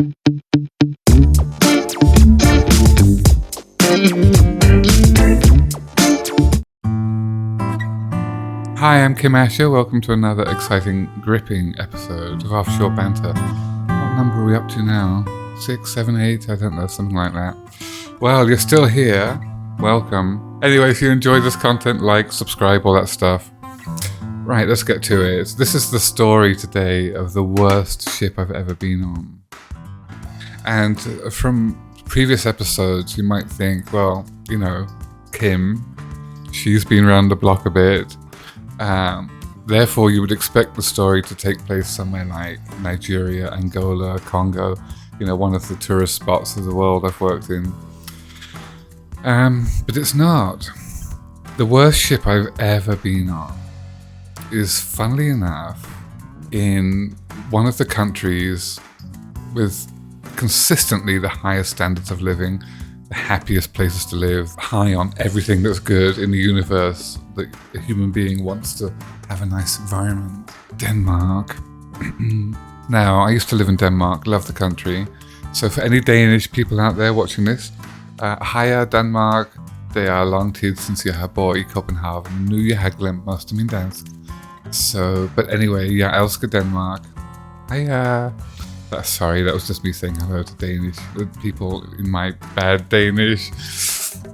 Hi, I'm Kim Asher. Welcome to another exciting, gripping episode of Offshore Banter. What number are we up to now? 6, 7, 8? I don't know, something like that. Well, you're still here. Welcome. Anyway, if you enjoy this content, like, subscribe, all that stuff. Right, let's get to it. This is the story today of the worst ship I've ever been on. And from previous episodes, you might think, well, you know, Kim, she's been around the block a bit. Therefore, you would expect the story to take place somewhere like Nigeria, Angola, Congo, you know, one of the tourist spots of the world I've worked in. But it's not. The worst ship I've ever been on is, funnily enough, in one of the countries with consistently the highest standards of living, the happiest places to live, high on everything that's good in the universe that a human being wants to have a nice environment. Denmark. Now, I used to live in Denmark, love the country. So for any Danish people out there watching this, heja Danmark, det er lang tid siden jeg har boet i Copenhagen. Nu jeg har glemt most of min dansk. So, but anyway, jeg elsker Denmark. Heja. Sorry, that was just me saying hello to Danish people in my bad Danish.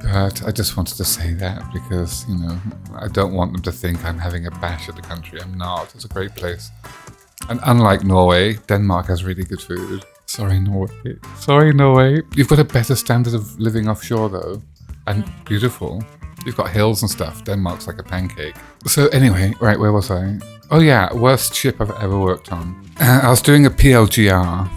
But I just wanted to say that because, you know, I don't want them to think I'm having a bash at the country. I'm not. It's a great place. And unlike Norway, Denmark has really good food. Sorry, Norway. You've got a better standard of living offshore, though. And beautiful. You've got hills and stuff. Denmark's like a pancake. So anyway, right, where was I? Oh yeah, worst ship I've ever worked on. I was doing a PLGR,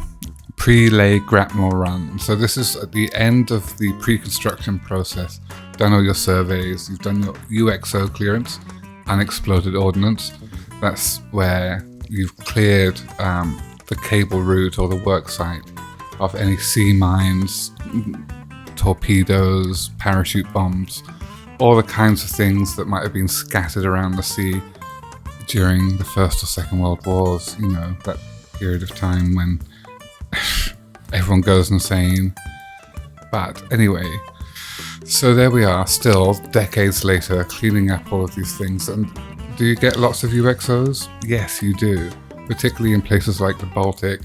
pre-lay grapnel run. So this is at the end of the pre-construction process. Done all your surveys, you've done your UXO clearance, unexploded ordnance. That's where you've cleared the cable route or the work site of any sea mines, torpedoes, parachute bombs, all the kinds of things that might have been scattered around the sea during the First or Second World Wars, you know, that period of time when everyone goes insane. But anyway, so there we are, still decades later, cleaning up all of these things. And do you get lots of UXOs? Yes, you do, particularly in places like the Baltic,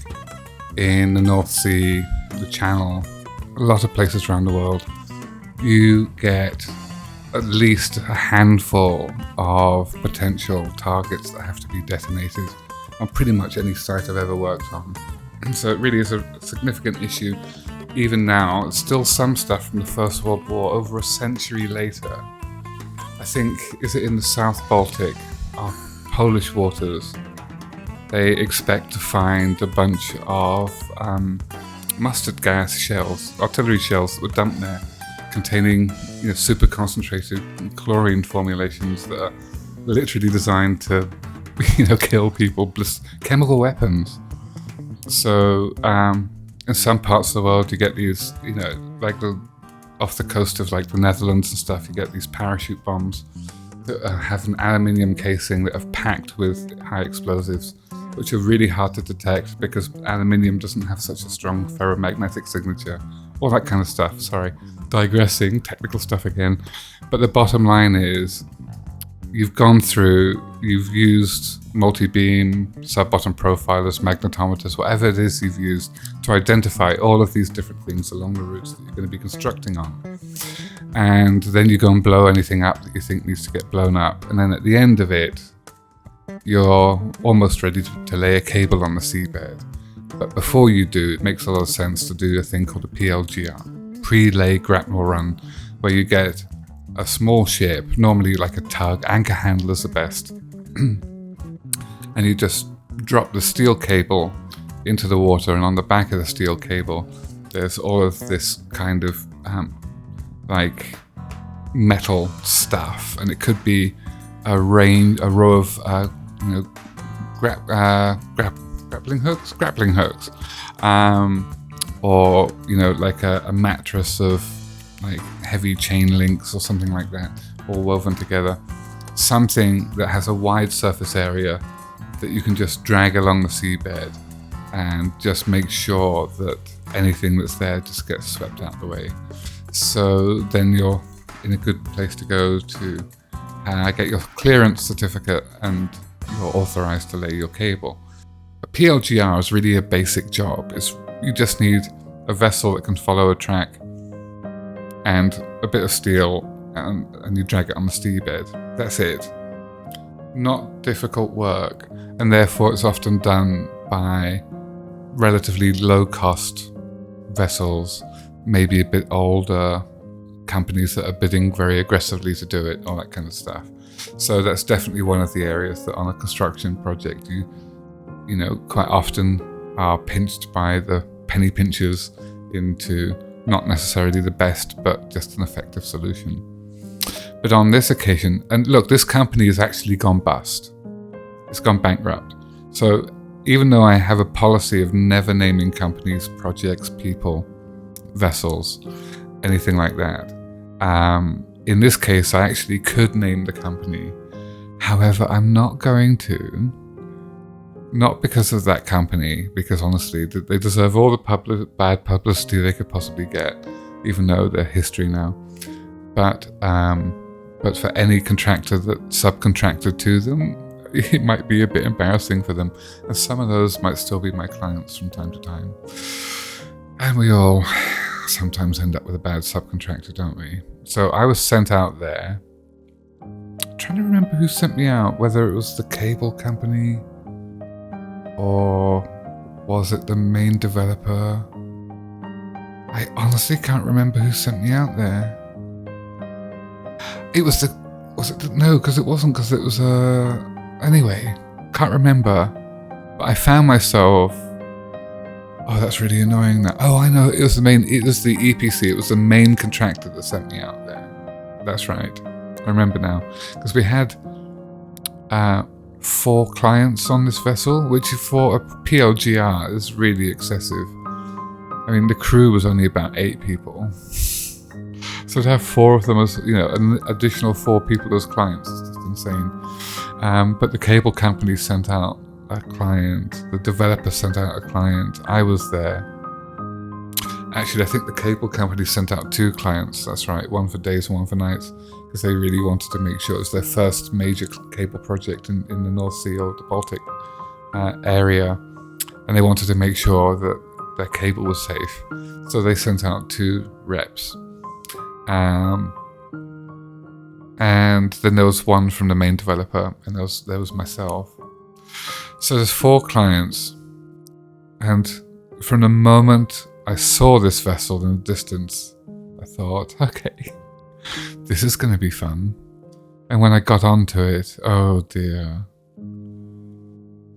in the North Sea, the Channel, a lot of places around the world. You get at least a handful of potential targets that have to be detonated on pretty much any site I've ever worked on. So it really is a significant issue. Even now, it's still some stuff from the First World War over a century later. I think, is it in the South Baltic, off Polish waters, they expect to find a bunch of mustard gas shells, artillery shells that were dumped there, containing, you know, super concentrated chlorine formulations that are literally designed to, you know, kill people, chemical weapons. So in some parts of the world you get these, you know, like off the coast of like the Netherlands and stuff, you get these parachute bombs that have an aluminium casing that are packed with high explosives, which are really hard to detect because aluminium doesn't have such a strong ferromagnetic signature, all that kind of stuff. Sorry, digressing, technical stuff again. But the bottom line is, you've gone through, you've used multi-beam, sub-bottom profilers, magnetometers, whatever it is you've used to identify all of these different things along the routes that you're going to be constructing on. And then you go and blow anything up that you think needs to get blown up. And then at the end of it, you're almost ready to lay a cable on the seabed. But before you do, it makes a lot of sense to do a thing called a PLGR, pre-lay grapnel run, where you get a small ship, normally like a tug, anchor handlers are best, and you just drop the steel cable into the water, and on the back of the steel cable there's all of this kind of like metal stuff, and it could be a row of grappling hooks, or like a mattress of like heavy chain links or something like that, all woven together. Something that has a wide surface area that you can just drag along the seabed and just make sure that anything that's there just gets swept out of the way. So then you're in a good place to go to get your clearance certificate, and you're authorized to lay your cable. A PLGR is really a basic job. You just need a vessel that can follow a track and a bit of steel, and you drag it on the seabed. That's it. Not difficult work, and therefore it's often done by relatively low-cost vessels, maybe a bit older companies that are bidding very aggressively to do it, all that kind of stuff. So that's definitely one of the areas that on a construction project you know, quite often are pinched by the penny pinchers into not necessarily the best, but just an effective solution. But on this occasion, and look, this company has actually gone bust. It's gone bankrupt. So even though I have a policy of never naming companies, projects, people, vessels, anything like that, in this case, I actually could name the company. However, I'm not going to. Not because of that company, because honestly, they deserve all the bad publicity they could possibly get, even though they're history now. But for any contractor that subcontracted to them, it might be a bit embarrassing for them. And some of those might still be my clients from time to time. And we all sometimes end up with a bad subcontractor, don't we? So I was sent out there. I'm trying to remember who sent me out, whether it was the cable company or was it the main developer? I honestly can't remember who sent me out there. It was no, because it wasn't, because it was anyway, can't remember. But I found myself, oh, that's really annoying now. Oh, I know, it was the EPC, it was the main contractor that sent me out there. That's right, I remember now. Because we had 4 clients on this vessel, which for a PLGR is really excessive. I mean, the crew was only about 8 people. So to have 4 of them as, you know, an additional 4 people as clients is just insane. But the cable company sent out a client, the developer sent out a client, I was there. Actually, I think the cable company sent out 2 clients, that's right, one for days and one for nights, because they really wanted to make sure it was their first major cable project in the North Sea or the Baltic area, and they wanted to make sure that their cable was safe. So they sent out 2 reps. And then there was one from the main developer, and there was myself. So there's 4 clients, and from the moment I saw this vessel in the distance, I thought, okay, this is going to be fun. And when I got onto it, oh dear.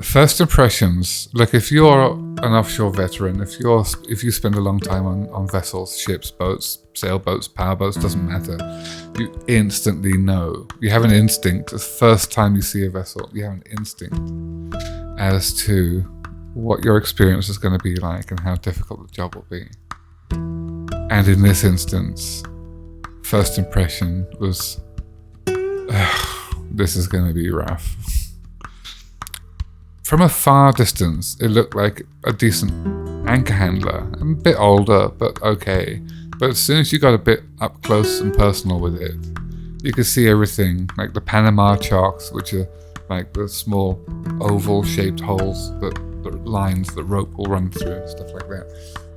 First impressions, look, if you're an offshore veteran, if you spend a long time on vessels, ships, boats, sailboats, powerboats, doesn't matter, you instantly know. You have an instinct. The first time you see a vessel, you have an instinct as to what your experience is going to be like and how difficult the job will be. And in this instance, first impression was, this is going to be rough. From a far distance, it looked like a decent anchor handler. A bit older, but okay. But as soon as you got a bit up close and personal with it, you could see everything, like the Panama chocks, which are like the small oval-shaped holes that the lines, the rope will run through and stuff like that.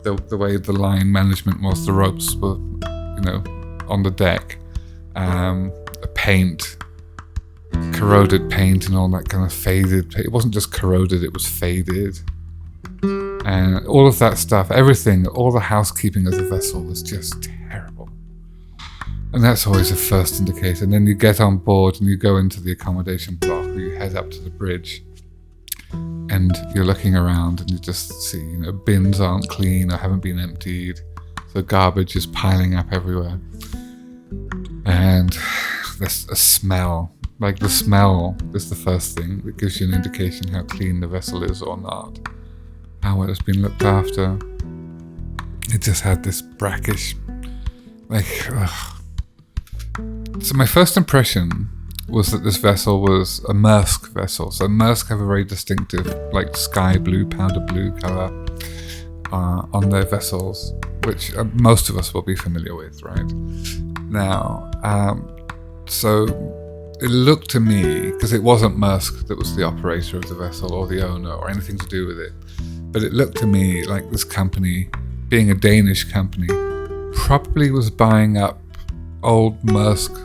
The way the line management was, the ropes were, you know, on the deck. Paint, corroded paint and all that kind of faded paint. It wasn't just corroded, it was faded. And all of that stuff, everything, all the housekeeping of the vessel was just terrible. And that's always a first indicator. And then you get on board and you go into the accommodation block, or you head up to the bridge, and you're looking around and you just see, you know, bins aren't clean or haven't been emptied, so garbage is piling up everywhere. And there's a smell. Like, the smell is the first thing that gives you an indication how clean the vessel is or not, how well it's been looked after. It just had this brackish, like, ugh. So my first impression was that this vessel was a Maersk vessel. So Maersk have a very distinctive, like sky blue, powder blue color on their vessels, which most of us will be familiar with, right? Now, so it looked to me, because it wasn't Maersk that was the operator of the vessel or the owner or anything to do with it, but it looked to me like this company, being a Danish company, probably was buying up old Maersk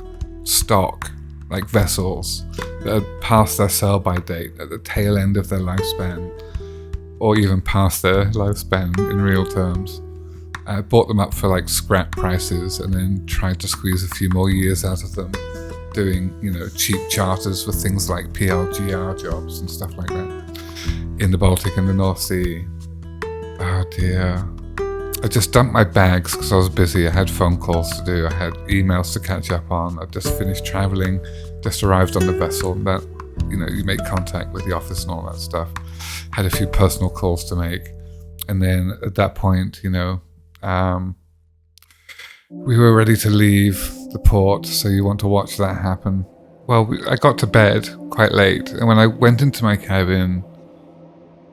stock, like vessels that had passed their sell-by date at the tail end of their lifespan, or even past their lifespan in real terms. Bought them up for like scrap prices and then tried to squeeze a few more years out of them, doing, cheap charters for things like PLGR jobs and stuff like that in the Baltic and the North Sea. Oh dear. I just dumped my bags because I was busy. I had phone calls to do, I had emails to catch up on. I just finished traveling, just arrived on the vessel. That, you make contact with the office and all that stuff. Had a few personal calls to make. And then at that point, we were ready to leave the port, so you want to watch that happen. Well, I got to bed quite late, and when I went into my cabin,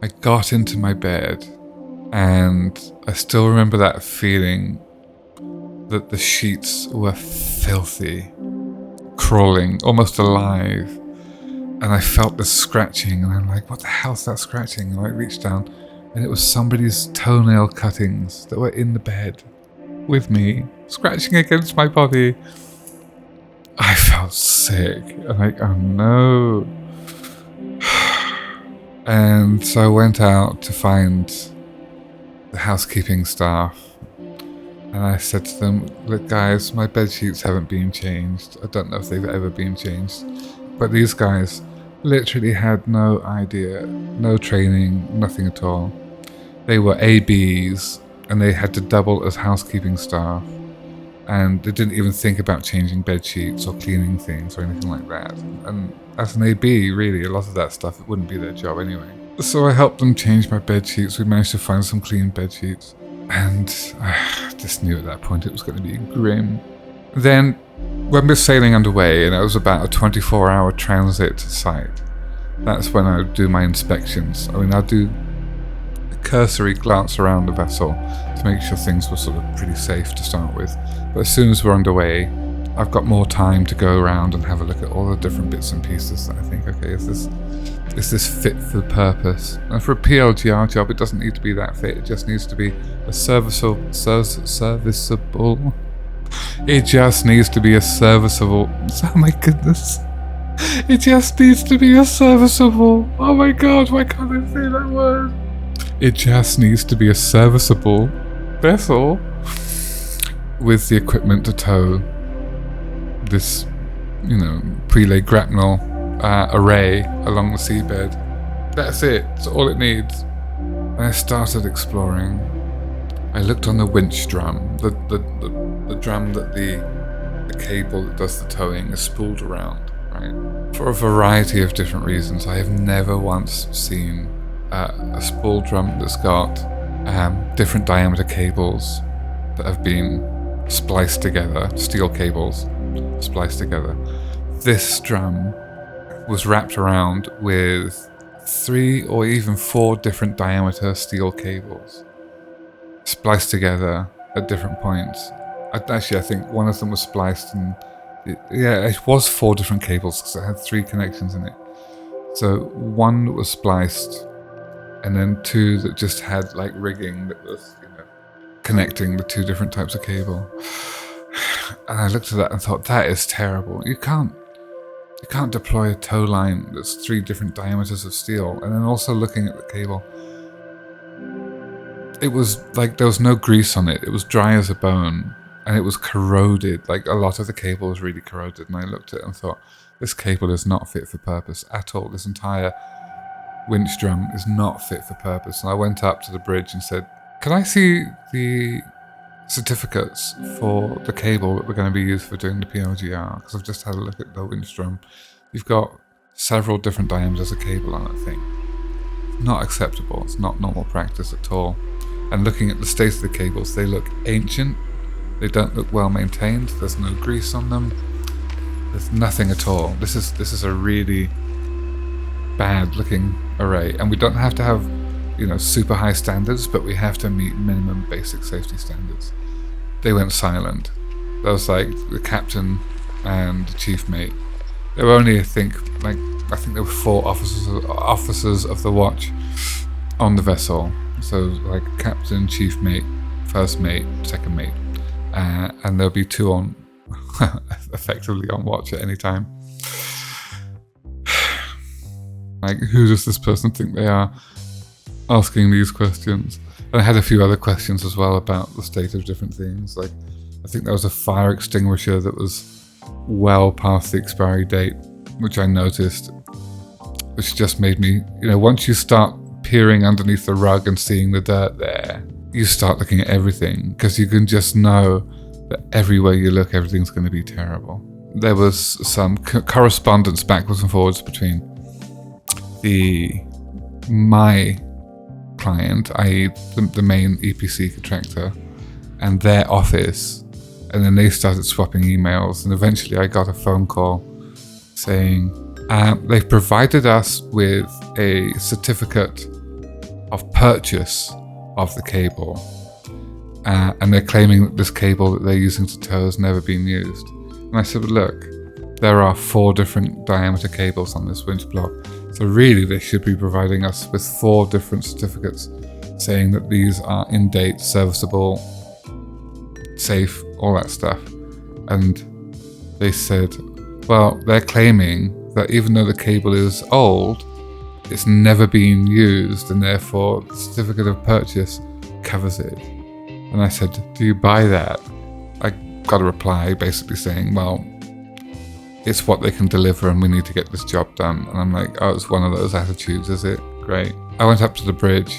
I got into my bed, and I still remember that feeling that the sheets were filthy, crawling, almost alive, and I felt the scratching, and I'm like, what the hell's that scratching? And I reached down, and it was somebody's toenail cuttings that were in the bed with me, scratching against my body. I felt sick. I'm like, oh no. And so I went out to find the housekeeping staff, and I said to them, look guys, my bed sheets haven't been changed. I don't know if they've ever been changed, but these guys literally had no idea, no training, nothing at all. They were ABs, and they had to double as housekeeping staff, and they didn't even think about changing bed sheets or cleaning things or anything like that. And as an AB, really, a lot of that stuff, it wouldn't be their job anyway. So I helped them change my bed sheets. We managed to find some clean bed sheets, and I just knew at that point it was going to be grim. Then, when we're sailing underway, and it was about a 24-hour transit site, that's when I would do my inspections. I mean, I'll do a cursory glance around the vessel to make sure things were sort of pretty safe to start with. But as soon as we're underway, I've got more time to go around and have a look at all the different bits and pieces that I think, okay, is this fit for purpose? And for a PLGR job, it doesn't need to be that fit. It just needs to be a serviceable. It just needs to be a serviceable. Oh my goodness. It just needs to be a serviceable. Oh my god, why can't I say that word? It just needs to be a serviceable vessel with the equipment to tow this, pre-laid grapnel array along the seabed. That's it. That's all it needs. And I started exploring. I looked on the winch drum, the drum that the cable that does the towing is spooled around, right? For a variety of different reasons. I have never once seen a spool drum that's got different diameter cables that have been spliced together, steel cables spliced together. This drum was wrapped around with 3 or even 4 different diameter steel cables spliced together at different points. I think one of them was spliced, and it was 4 different cables because it had 3 connections in it. So one that was spliced, and then 2 that just had like rigging that was connecting the 2 different types of cable. And I looked at that and thought, that is terrible. You can't deploy a tow line that's 3 different diameters of steel. And then also looking at the cable, it was like there was no grease on it. It was dry as a bone, and it was corroded. Like a lot of the cable was really corroded. And I looked at it and thought, this cable is not fit for purpose at all. This entire winch drum is not fit for purpose. And I went up to the bridge and said, can I see the certificates for the cable that we're going to be used for doing the PLGR? Because I've just had a look at the winch drum. You've got several different diameters of cable on that thing. Not acceptable. It's not normal practice at all. And looking at the state of the cables, they look ancient. They don't look well maintained. There's no grease on them. There's nothing at all. This is a really bad looking array, and we don't have to have, you know, super high standards, but we have to meet minimum basic safety standards. They went silent. There was like the captain and the chief mate. There were only, I think there were 4 officers of the watch on the vessel. So like captain, chief mate, first mate, second mate, and there'll be 2 on, effectively on watch at any time. Like, who does this person think they are, asking these questions? And I had a few other questions as well about the state of different things. Like, I think there was a fire extinguisher that was well past the expiry date, which I noticed, which just made me, you know, once you start peering underneath the rug and seeing the dirt there, you start looking at everything, because you can just know that everywhere you look, everything's going to be terrible. There was some correspondence backwards and forwards between my client, i.e. the main EPC contractor, and their office, and then they started swapping emails, and eventually I got a phone call saying they've provided us with a certificate of purchase of the cable, and they're claiming that this cable that they're using to tow has never been used. And I said, look, there are 4 different diameter cables on this winch block, so really they should be providing us with 4 different certificates saying that these are in date, serviceable, safe, all that stuff. And they said, well, they're claiming that even though the cable is old, it's never been used, and therefore the certificate of purchase covers it. And I said, do you buy that? I got a reply basically saying, well, it's what they can deliver and we need to get this job done. And I'm like, oh, it's one of those attitudes, is it? Great. I went up to the bridge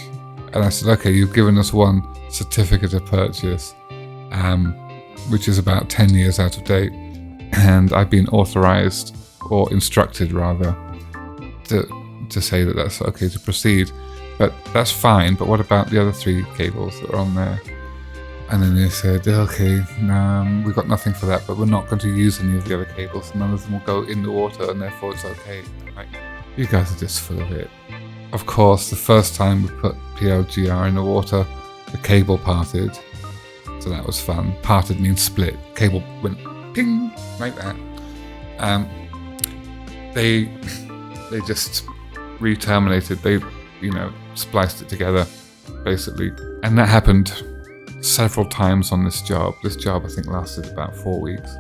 and I said, okay, you've given us one certificate of purchase, which is about 10 years out of date. And I've been authorized, or instructed rather, to say that that's okay to proceed. But that's fine, but what about the other 3 cables that are on there? And then they said, okay, we've got nothing for that, but we're not going to use any of the other cables. None of them will go in the water, and therefore it's okay. Like, you guys are just full of it. Of course, the first time we put PLGR in the water, the cable parted. So that was fun. Parted means split. Cable went ping, like that. They just re-terminated. They, you know, spliced it together, basically. And that happened several times on this job. This job, I think, lasted about 4 weeks.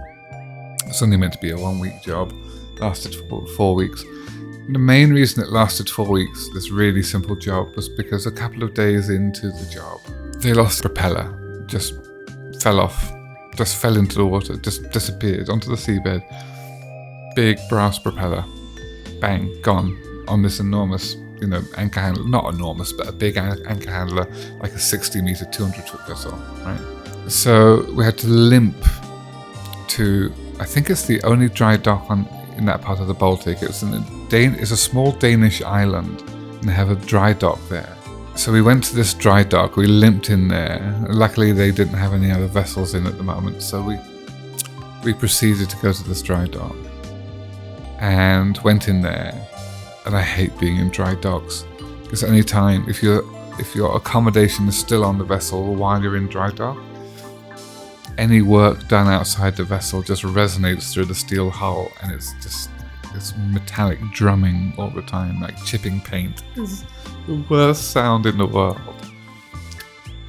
It's only meant to be a 1-week job. Lasted for 4 weeks. And the main reason it lasted 4 weeks, this really simple job, was because a couple of days into the job, they lost the propeller. Just fell off. Just fell into the water. Just disappeared onto the seabed. Big brass propeller. Bang, gone. On this enormous, you know, anchor handler. Not enormous, but a big anchor handler, like a 60-meter, 200-foot vessel, right? So we had to limp to, I think it's the only dry dock in that part of the Baltic. It's a small Danish island, and they have a dry dock there. So we went to this dry dock, we limped in there. Luckily they didn't have any other vessels in at the moment, so we proceeded to go to this dry dock and went in there. And I hate being in dry docks, because any time, if your accommodation is still on the vessel while you're in dry dock, any work done outside the vessel just resonates through the steel hull, and it's just this metallic drumming all the time, like chipping paint. It's the worst sound in the world.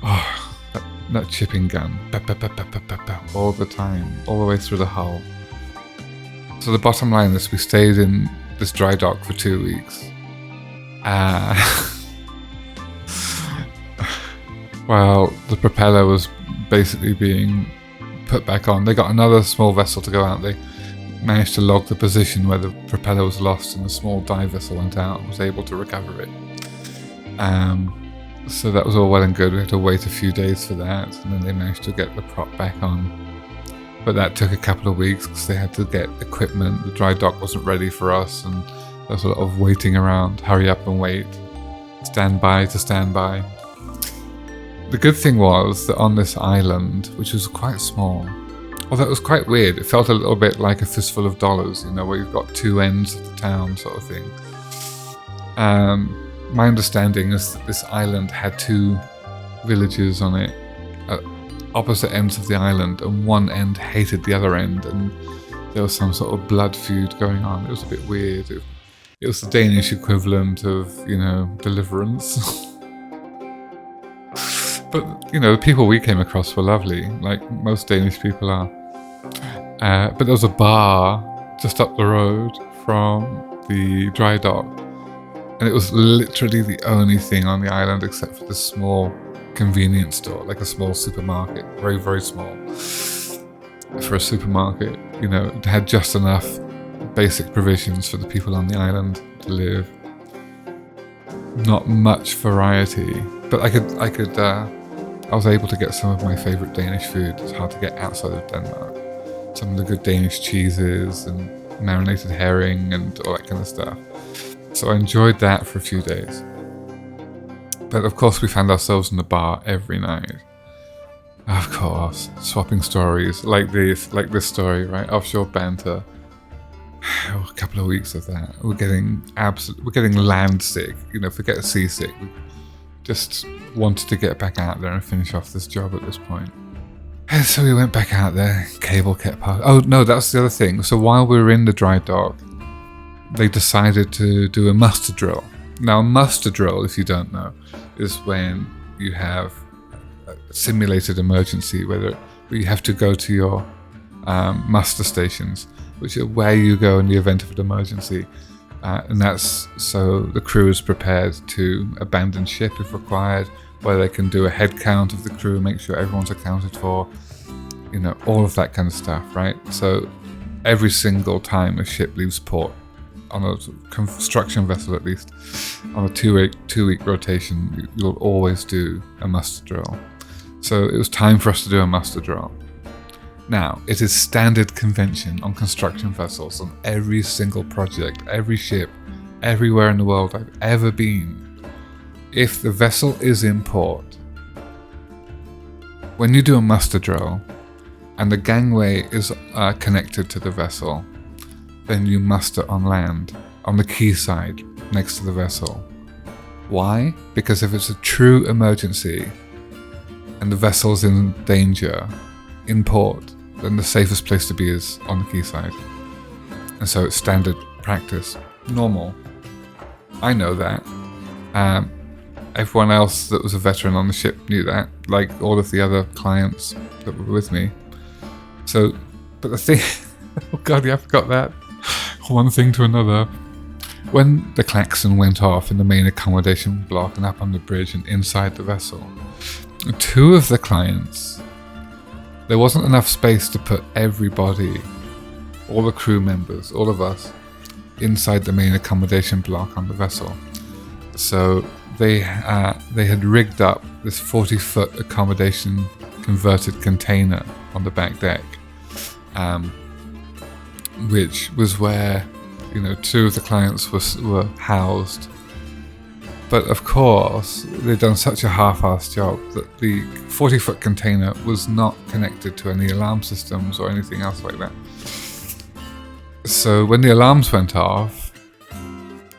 Oh, that chipping gun, all the time, all the way through the hull. So the bottom line is, we stayed in this dry dock for 2 weeks. While the propeller was basically being put back on. They got another small vessel to go out. They managed to log the position where the propeller was lost, and a small dive vessel went out and was able to recover it. So that was all well and good. We had to wait a few days for that, and then they managed to get the prop back on. But that took a couple of weeks because they had to get equipment. The dry dock wasn't ready for us, and there was a lot of waiting around. Hurry up and wait. Stand by to stand by. The good thing was that on this island, which was quite small, Although it was quite weird. It felt a little bit like A Fistful of Dollars, where you've got two ends of the town sort of thing. My understanding is that this island had two villages on it at opposite ends of the island, and one end hated the other end, and there was some sort of blood feud going on. It was a bit weird. It was the Danish equivalent of, Deliverance. But, the people we came across were lovely, like most Danish people are. But there was a bar just up the road from the dry dock, and it was literally the only thing on the island except for this small convenience store, like a small supermarket, very, very small. For a supermarket, it had just enough basic provisions for the people on the island to live. Not much variety, but I was able to get some of my favourite Danish food. It's hard to get outside of Denmark. Some of the good Danish cheeses and marinated herring and all that kind of stuff. So I enjoyed that for a few days. But of course we found ourselves in the bar every night. Of course, swapping stories like this story, right? Offshore banter. A couple of weeks of that. We're getting land sick. Forget seasick. We just wanted to get back out there and finish off this job at this point. And so we went back out there. Cable kept passing. Oh no, that's the other thing. So while we were in the dry dock, they decided to do a muster drill. Now, a muster drill, if you don't know, is when you have a simulated emergency, where you have to go to your muster stations, which are where you go in the event of an emergency. And that's so the crew is prepared to abandon ship if required, where they can do a head count of the crew, make sure everyone's accounted for, all of that kind of stuff, right? So every single time a ship leaves port, on a construction vessel at least, on a two-week rotation, you'll always do a muster drill. So it was time for us to do a muster drill. Now, it is standard convention on construction vessels on every single project, every ship, everywhere in the world I've ever been. If the vessel is in port, when you do a muster drill and the gangway is connected to the vessel, then you muster on land, on the quayside next to the vessel. Why? Because if it's a true emergency and the vessel's in danger, in port, then the safest place to be is on the quayside. And so it's standard practice, normal. I know that. Everyone else that was a veteran on the ship knew that, like all of the other clients that were with me. So, but the thing, oh god, yeah, I forgot that. One thing to another. When the klaxon went off in the main accommodation block and up on the bridge and inside the vessel, two of the clients, there wasn't enough space to put everybody, all the crew members, all of us, inside the main accommodation block on the vessel. So they had rigged up this 40-foot accommodation converted container on the back deck, which was where two of the clients were housed. But of course, they'd done such a half-assed job that the 40-foot container was not connected to any alarm systems or anything else like that. So when the alarms went off,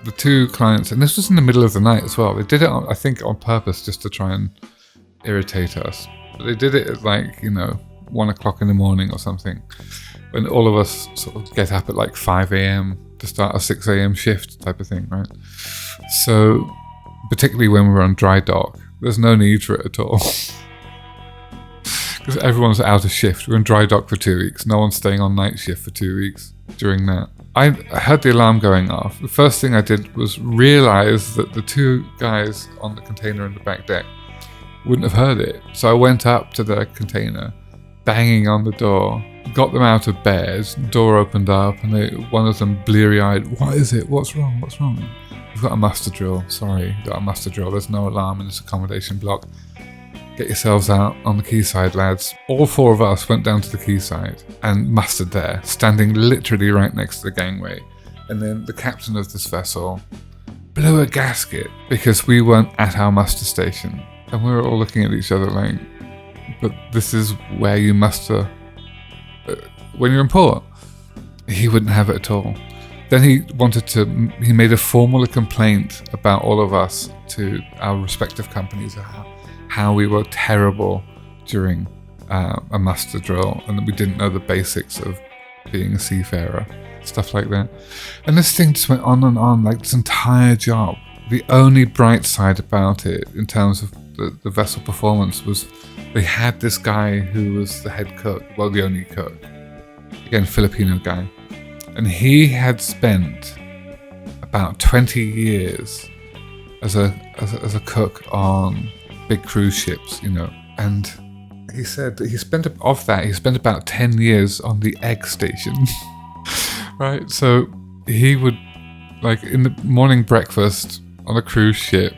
the two clients, and this was in the middle of the night as well, they did it, I think, on purpose just to try and irritate us. But they did it at 1 o'clock in the morning or something, when all of us sort of get up at 5 a.m. to start a 6 a.m. shift type of thing, right? So, particularly when we're on dry dock, there's no need for it at all. Because everyone's out of shift. We're in dry dock for 2 weeks. No one's staying on night shift for 2 weeks during that. I heard the alarm going off. The first thing I did was realize that the two guys on the container in the back deck wouldn't have heard it. So I went up to the container, banging on the door, got them out of bed, door opened up, and one of them bleary-eyed, "What is it? What's wrong? What's wrong?" "We've got a muster drill. Sorry, we've got a muster drill. There's no alarm in this accommodation block. Get yourselves out on the quayside, lads." All four of us went down to the quayside and mustered there, standing literally right next to the gangway. And then the captain of this vessel blew a gasket because we weren't at our muster station. And we were all looking at each other like, "But this is where you muster when you're in port. He wouldn't have it at all. Then he made a formal complaint about all of us to our respective companies, how we were terrible during a muster drill, and that we didn't know the basics of being a seafarer, stuff like that. And this thing just went on and on, like this entire job. The only bright side about it, in terms of the vessel performance, was they had this guy who was the head cook, well, the only cook, again, Filipino guy. And he had spent about 20 years as a cook on big cruise ships, and he said that he spent about 10 years on the egg station. Right? So he would, like, in the morning breakfast on a cruise ship,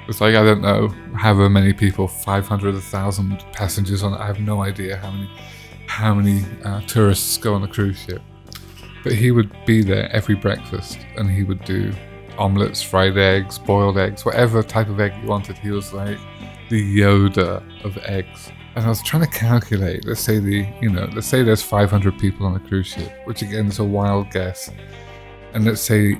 it's like, I don't know, however many people, 500, 1,000 passengers on it. I have no idea how many tourists go on a cruise ship. But he would be there every breakfast, and he would do omelets, fried eggs, boiled eggs, whatever type of egg you wanted. He was like the Yoda of eggs. And I was trying to calculate, let's say there's 500 people on a cruise ship, which again is a wild guess. And let's say,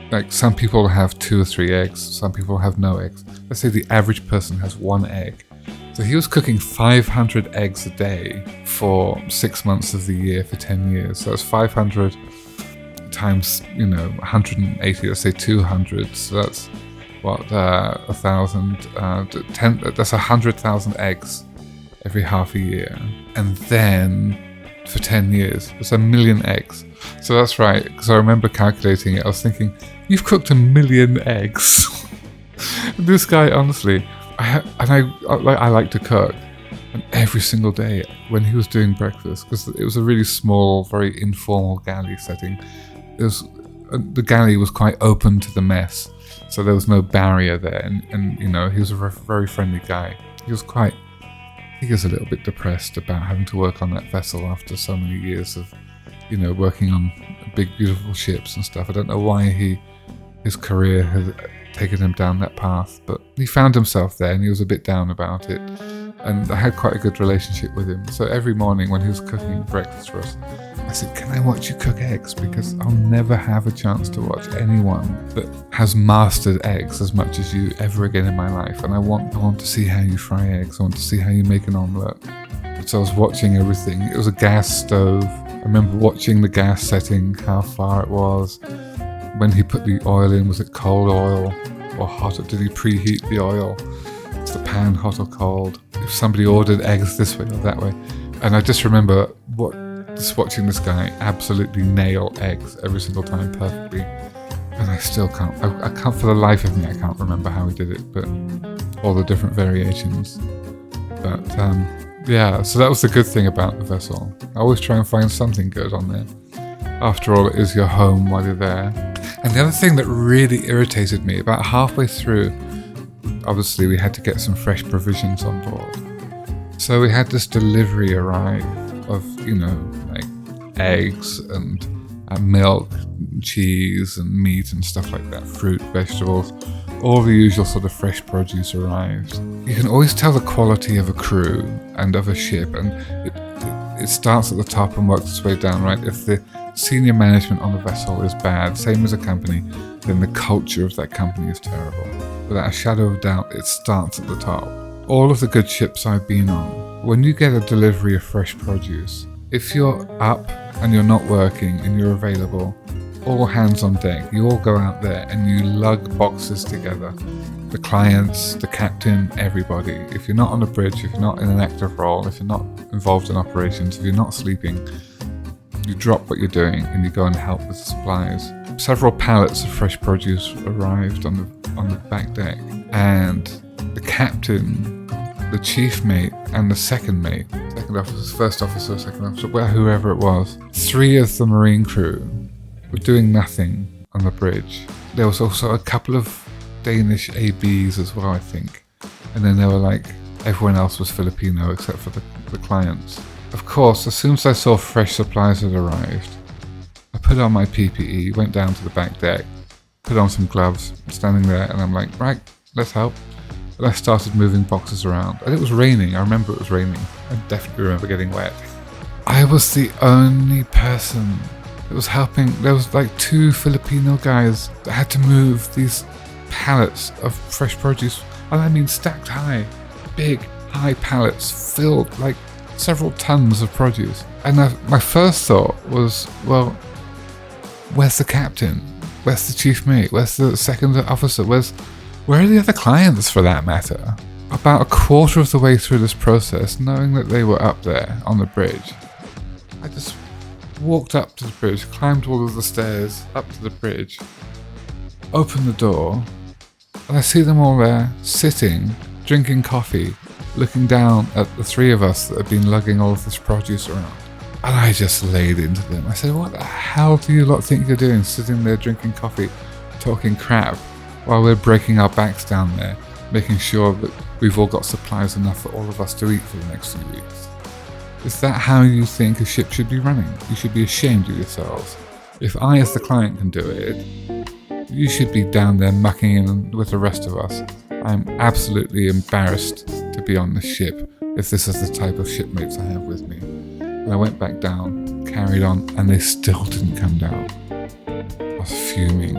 like, some people have 2 or 3 eggs, some people have no eggs. Let's say the average person has 1 egg. So he was cooking 500 eggs a day for 6 months of the year for 10 years. So that's 500 times, 180, let's say 200. So that's what, 1,000, 10, that's 100,000 eggs every half a year. And then for 10 years, that's 1 million eggs. So that's right, because I remember calculating it. I was thinking, you've cooked 1 million eggs. This guy, honestly, I like to cook, and every single day when he was doing breakfast, because it was a really small, very informal galley setting, the galley was quite open to the mess, so there was no barrier there, and he was a very friendly guy. He was a little bit depressed about having to work on that vessel after so many years of working on big beautiful ships and stuff. I don't know why his career has taken him down that path, but he found himself there and he was a bit down about it, and I had quite a good relationship with him. So every morning when he was cooking breakfast for us, I said, can I watch you cook eggs? Because I'll never have a chance to watch anyone that has mastered eggs as much as you ever again in my life, and I want to see how you fry eggs. I want to see how you make an omelette. So I was watching everything. It was a gas stove. I remember watching the gas setting, how far it was. When he put the oil in, was it cold oil or hot? Or did he preheat the oil? Is the pan hot or cold? If somebody ordered eggs this way or that way. And I just remember just watching this guy absolutely nail eggs every single time perfectly. And I still can't, I can't for the life of me, I can't remember how he did it, but all the different variations. But yeah, so that was the good thing about the vessel. I always try and find something good on there. After all, it is your home while you're there. And the other thing that really irritated me, about halfway through, obviously we had to get some fresh provisions on board. So we had this delivery arrive of, like eggs and milk, and cheese and meat and stuff like that, fruit, vegetables, all the usual sort of fresh produce arrived. You can always tell the quality of a crew and of a ship, and it starts at the top and works its way down, right? If the senior management on the vessel is bad, same as a company, then the culture of that company is terrible. Without a shadow of doubt, it starts at the top. All of the good ships I've been on, when you get a delivery of fresh produce, if you're up and you're not working and you're available, all hands on deck, you all go out there and you lug boxes together. The clients, the captain, everybody. If you're not on the bridge, if you're not in an active role, if you're not involved in operations, if you're not sleeping, you drop what you're doing and you go and help with the supplies. Several pallets of fresh produce arrived on the back deck, and the captain, the chief mate, and the second mate, second officer, first officer, second officer, whoever it was, 3 of the marine crew were doing nothing on the bridge. There was also a couple of Danish ABs as well, I think, and then there were like, everyone else was Filipino except for the clients. Of course, as soon as I saw fresh supplies had arrived, I put on my PPE, went down to the back deck, put on some gloves, standing there, and I'm like, right, let's help. And I started moving boxes around, and it was raining. I remember it was raining. I definitely remember getting wet. I I was the only person that was helping. There was like 2 Filipino guys that had to move these pallets of fresh produce, and I mean stacked high, big, high pallets filled like several tons of produce. And my first thought was, well, where's the captain? Where's the chief mate? Where's the second officer? Where are the other clients, for that matter? About a quarter of the way through this process, knowing that they were up there on the bridge, I just walked up to the bridge, climbed all of the stairs up to the bridge, opened the door, and I see them all there, sitting, drinking coffee, looking down at the 3 of us that had been lugging all of this produce around. And I just laid into them. I said, what the hell do you lot think you're doing, sitting there drinking coffee, talking crap, while we're breaking our backs down there, making sure that we've all got supplies enough for all of us to eat for the next few weeks? Is that how you think a ship should be running? You should be ashamed of yourselves. If I, as the client, can do it, you should be down there mucking in with the rest of us. I'm absolutely embarrassed to be on this ship if this is the type of shipmates I have with me. And I went back down, carried on, and they still didn't come down. I was fuming.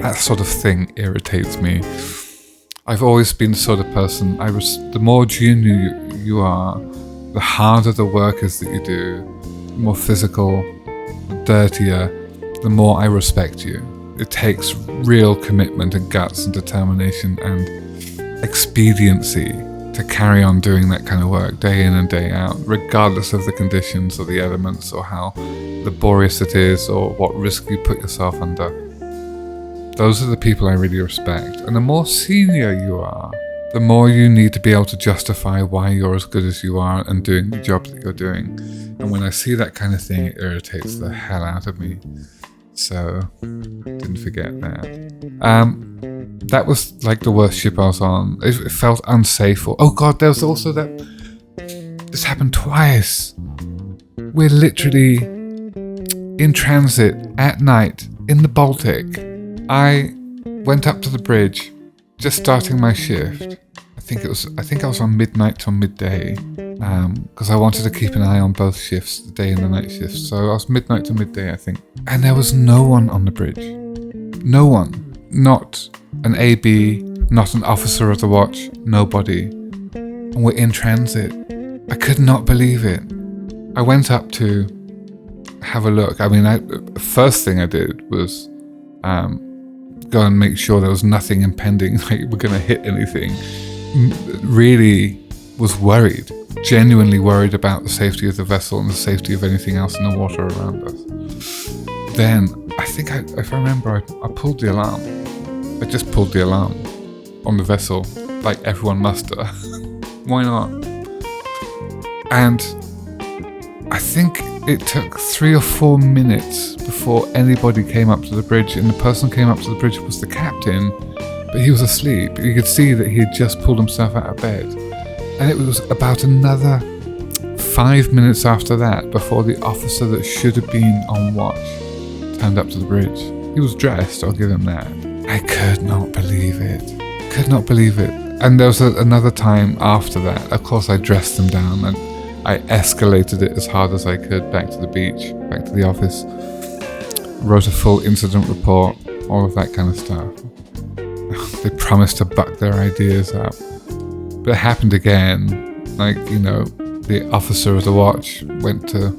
That sort of thing irritates me. I've always been the sort of person, the more junior you are, the harder the work is that you do, the more physical, the dirtier, the more I respect you. It takes real commitment and guts and determination and expediency to carry on doing that kind of work day in and day out, regardless of the conditions or the elements or how laborious it is or what risk you put yourself under. Those are the people I really respect. And the more senior you are, the more you need to be able to justify why you're as good as you are and doing the job that you're doing. And when I see that kind of thing, it irritates the hell out of me. So, didn't forget that. That was like the worst ship I was on. It felt unsafe. Oh god, there was also that... This happened twice. We're literally in transit at night in the Baltic. I went up to the bridge, just starting my shift. I think I was on midnight till midday, because I wanted to keep an eye on both shifts, the day and the night shifts. So I was midnight to midday, I think. And there was no one on the bridge. No one. Not an AB, not an officer of the watch, nobody. And we're in transit. I could not believe it. I went up to have a look. I mean, the first thing I did was go and make sure there was nothing impending, like we're going to hit anything. Really was worried, genuinely worried about the safety of the vessel and the safety of anything else in the water around us. Then, I think, if I remember, I pulled the alarm. I just pulled the alarm on the vessel, like everyone must. Why not? And I think it took 3 or 4 minutes before anybody came up to the bridge, and the person came up to the bridge was the captain, but he was asleep. You could see that he had just pulled himself out of bed. And it was about another 5 minutes after that before the officer that should have been on watch turned up to the bridge. He was dressed, I'll give him that. I could not believe it. Could not believe it. And there was another time after that. Of course, I dressed them down and I escalated it as hard as I could back to the beach, back to the office. Wrote a full incident report, all of that kind of stuff. They promised to buck their ideas up. But it happened again. Like, the officer of the watch went to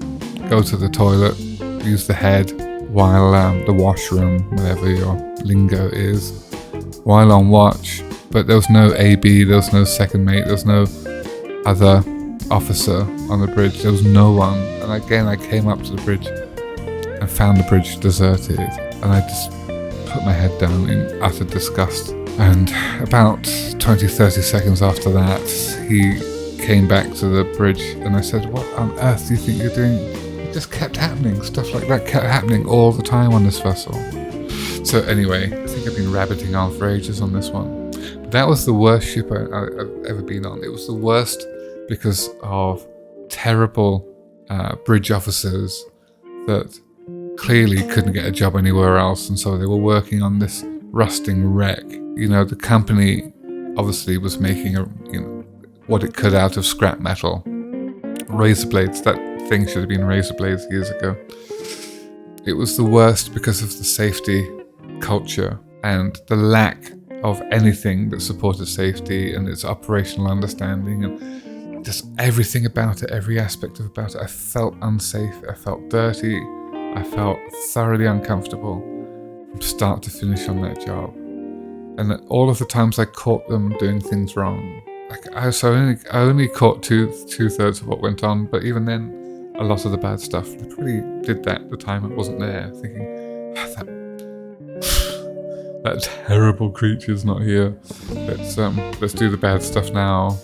go to the toilet, use the head, while the washroom, whatever your lingo is, while on watch. But there was no AB, there was no second mate, there was no other officer on the bridge. There was no one. And again, I came up to the bridge and found the bridge deserted. And I just put my head down in utter disgust. And about 20-30 seconds after that, he came back to the bridge and I said, what on earth do you think you're doing? It just kept happening. Stuff like that kept happening all the time on this vessel. So anyway, I think I've been rabbiting on for ages on this one. But that was the worst ship I've ever been on. It was the worst because of terrible bridge officers that clearly couldn't get a job anywhere else, and so they were working on this rusting wreck. The company obviously was making what it could out of scrap metal, Razor blades, that thing should have been razor blades years ago. It was the worst because of the safety culture and the lack of anything that supported safety and its operational understanding and just everything about it, every aspect about it. I felt unsafe, I felt dirty, I felt thoroughly uncomfortable from start to finish on that job. And all of the times I caught them doing things wrong, I only caught two-thirds of what went on, but even then, a lot of the bad stuff, they probably did that at the time it wasn't there, thinking, that terrible creature's not here. Let's do the bad stuff now,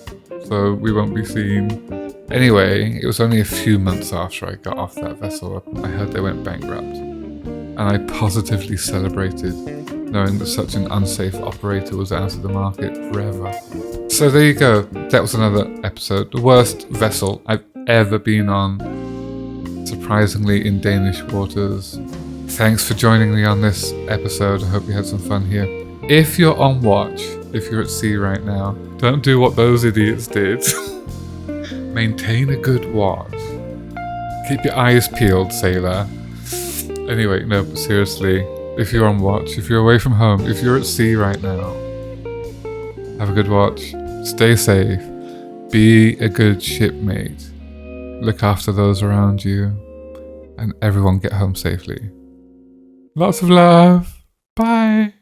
so we won't be seen. Anyway, it was only a few months after I got off that vessel, I heard they went bankrupt. And I positively celebrated knowing that such an unsafe operator was out of the market forever. So there you go. That was another episode. The worst vessel I've ever been on. Surprisingly in Danish waters. Thanks for joining me on this episode. I hope you had some fun here. If you're on watch, if you're at sea right now, don't do what those idiots did. Maintain a good watch. Keep your eyes peeled, sailor. Anyway, no, but seriously, if you're on watch, if you're away from home, if you're at sea right now, have a good watch, stay safe, be a good shipmate, look after those around you, and everyone get home safely. Lots of love. Bye.